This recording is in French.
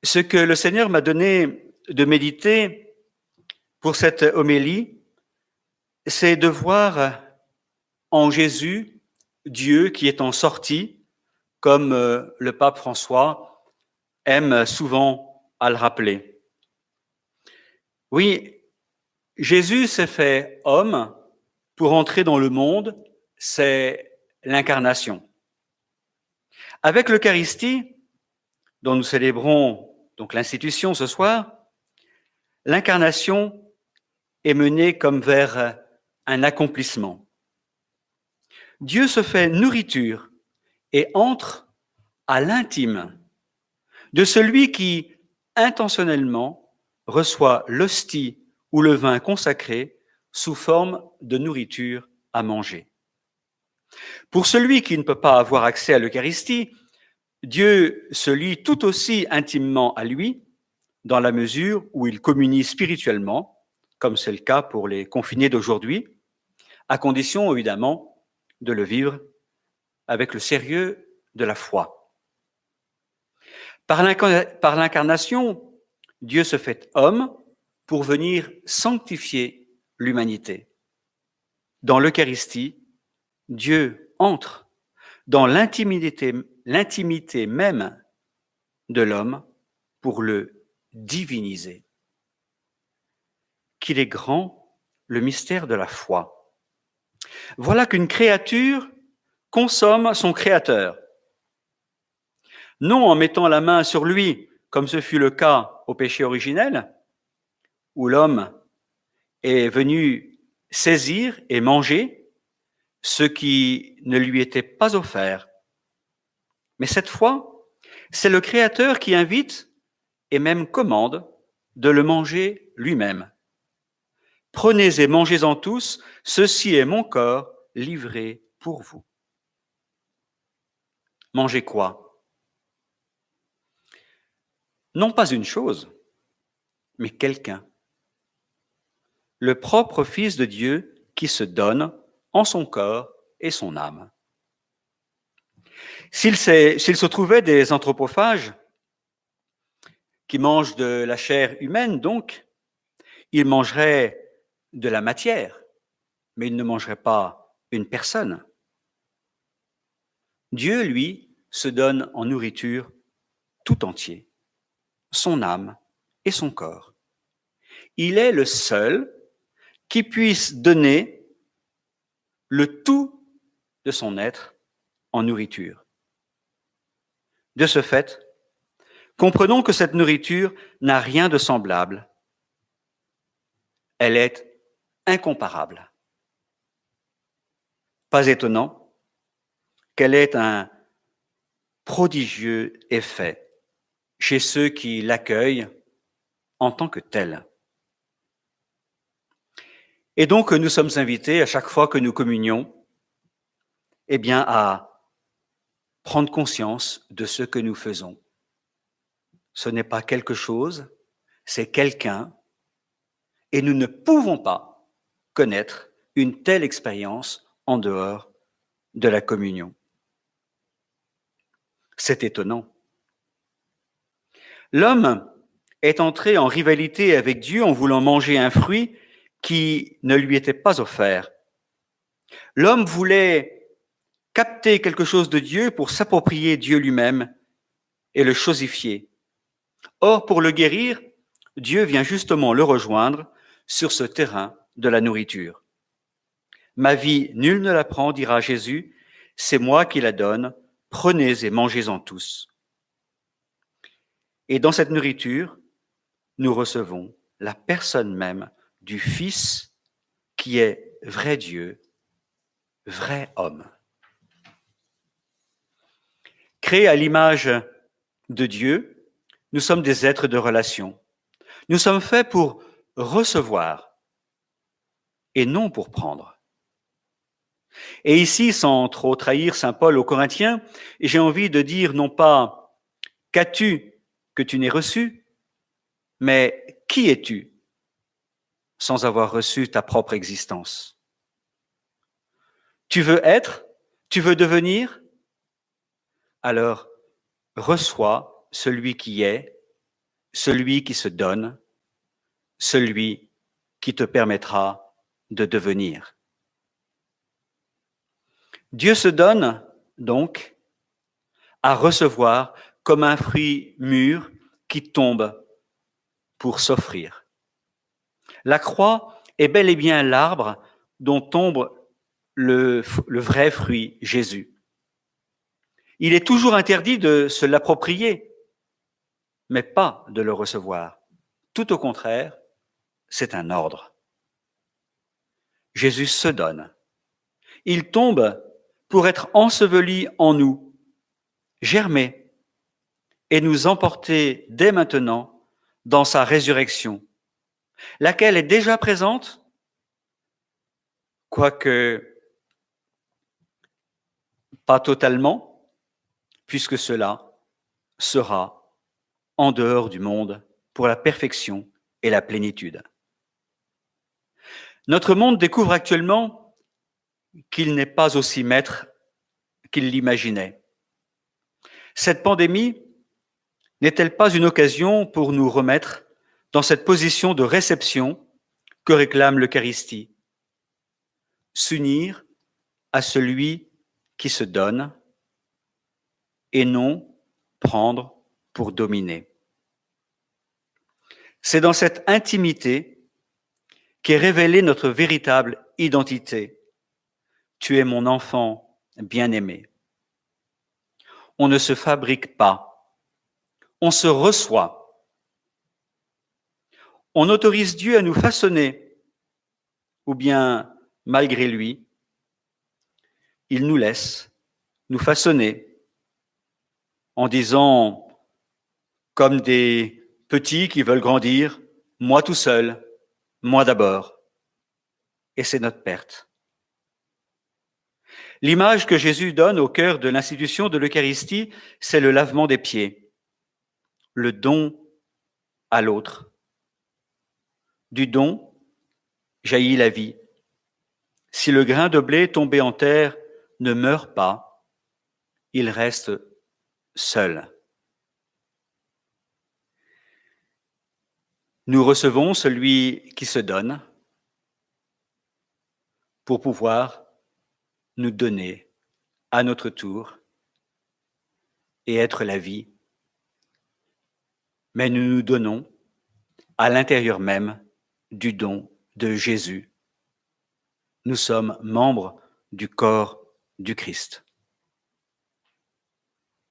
Ce que le Seigneur m'a donné de méditer pour cette homélie, c'est de voir en Jésus Dieu qui est en sortie, comme le pape François aime souvent à le rappeler. Oui, Jésus s'est fait homme pour entrer dans le monde, c'est l'incarnation. Avec l'Eucharistie, dont nous célébrons donc l'institution ce soir, l'incarnation est menée comme vers un accomplissement. Dieu se fait nourriture et entre à l'intime de celui qui, intentionnellement, reçoit l'hostie ou le vin consacré sous forme de nourriture à manger. Pour celui qui ne peut pas avoir accès à l'Eucharistie, Dieu se lie tout aussi intimement à lui dans la mesure où il communie spirituellement, comme c'est le cas pour les confinés d'aujourd'hui, à condition évidemment de le vivre avec le sérieux de la foi. Par l'incarnation, Dieu se fait homme pour venir sanctifier l'humanité. Dans l'Eucharistie, Dieu entre dans l'intimité même de l'homme pour le diviniser. Qu'il est grand le mystère de la foi. Voilà qu'une créature consomme son créateur. Non en mettant la main sur lui, comme ce fut le cas au péché originel, où l'homme est venu saisir et manger ce qui ne lui était pas offert. Mais cette fois, c'est le Créateur qui invite et même commande de le manger lui-même. Prenez et mangez-en tous, ceci est mon corps livré pour vous. Mangez quoi? Non pas une chose, mais quelqu'un. Le propre Fils de Dieu qui se donne en son corps et son âme. S'il se trouvait des anthropophages qui mangent de la chair humaine, donc, ils mangeraient de la matière, mais ils ne mangeraient pas une personne. Dieu, lui, se donne en nourriture tout entier, son âme et son corps. Il est le seul qui puisse donner le tout de son être en nourriture. De ce fait, comprenons que cette nourriture n'a rien de semblable. Elle est incomparable. Pas étonnant qu'elle ait un prodigieux effet chez ceux qui l'accueillent en tant que tel. Et donc, nous sommes invités, à chaque fois que nous communions, eh bien, à prendre conscience de ce que nous faisons. Ce n'est pas quelque chose, c'est quelqu'un, et nous ne pouvons pas connaître une telle expérience en dehors de la communion. C'est étonnant. L'homme est entré en rivalité avec Dieu en voulant manger un fruit qui ne lui était pas offert. L'homme voulait capter quelque chose de Dieu pour s'approprier Dieu lui-même et le chosifier. Or, pour le guérir, Dieu vient justement le rejoindre sur ce terrain de la nourriture. Ma vie, nul ne la prend, dira Jésus, c'est moi qui la donne, prenez et mangez-en tous. Et dans cette nourriture, nous recevons la personne même du Fils qui est vrai Dieu, vrai homme. Créés à l'image de Dieu, nous sommes des êtres de relation. Nous sommes faits pour recevoir et non pour prendre. Et ici, sans trop trahir saint Paul aux Corinthiens, j'ai envie de dire non pas « qu'as-tu que tu n'aies reçu ?» mais « qui es-tu » sans avoir reçu ta propre existence. Tu veux être? Tu veux devenir? Alors, reçois celui qui est celui qui se donne, celui qui te permettra de devenir. Dieu se donne donc à recevoir comme un fruit mûr qui tombe pour s'offrir. La croix est bel et bien l'arbre dont tombe le vrai fruit, Jésus. Il est toujours interdit de se l'approprier, mais pas de le recevoir. Tout au contraire, c'est un ordre. Jésus se donne. Il tombe pour être enseveli en nous, germer et nous emporter dès maintenant dans sa résurrection, laquelle est déjà présente, quoique pas totalement, puisque cela sera en dehors du monde pour la perfection et la plénitude. Notre monde découvre actuellement qu'il n'est pas aussi maître qu'il l'imaginait. Cette pandémie n'est-elle pas une occasion pour nous remettre dans cette position de réception que réclame l'Eucharistie? S'unir à celui qui se donne et non prendre pour dominer. C'est dans cette intimité qu'est révélée notre véritable identité. Tu es mon enfant bien-aimé. On ne se fabrique pas, on se reçoit. On autorise Dieu à nous façonner, ou bien, malgré lui, il nous laisse nous façonner en disant, comme des petits qui veulent grandir, moi tout seul, moi d'abord. Et c'est notre perte. L'image que Jésus donne au cœur de l'institution de l'Eucharistie, c'est le lavement des pieds, le don à l'autre. Du don jaillit la vie. Si le grain de blé tombé en terre ne meurt pas, il reste seul. Nous recevons celui qui se donne pour pouvoir nous donner à notre tour et être la vie. Mais nous nous donnons à l'intérieur même du don de Jésus. Nous sommes membres du corps du Christ.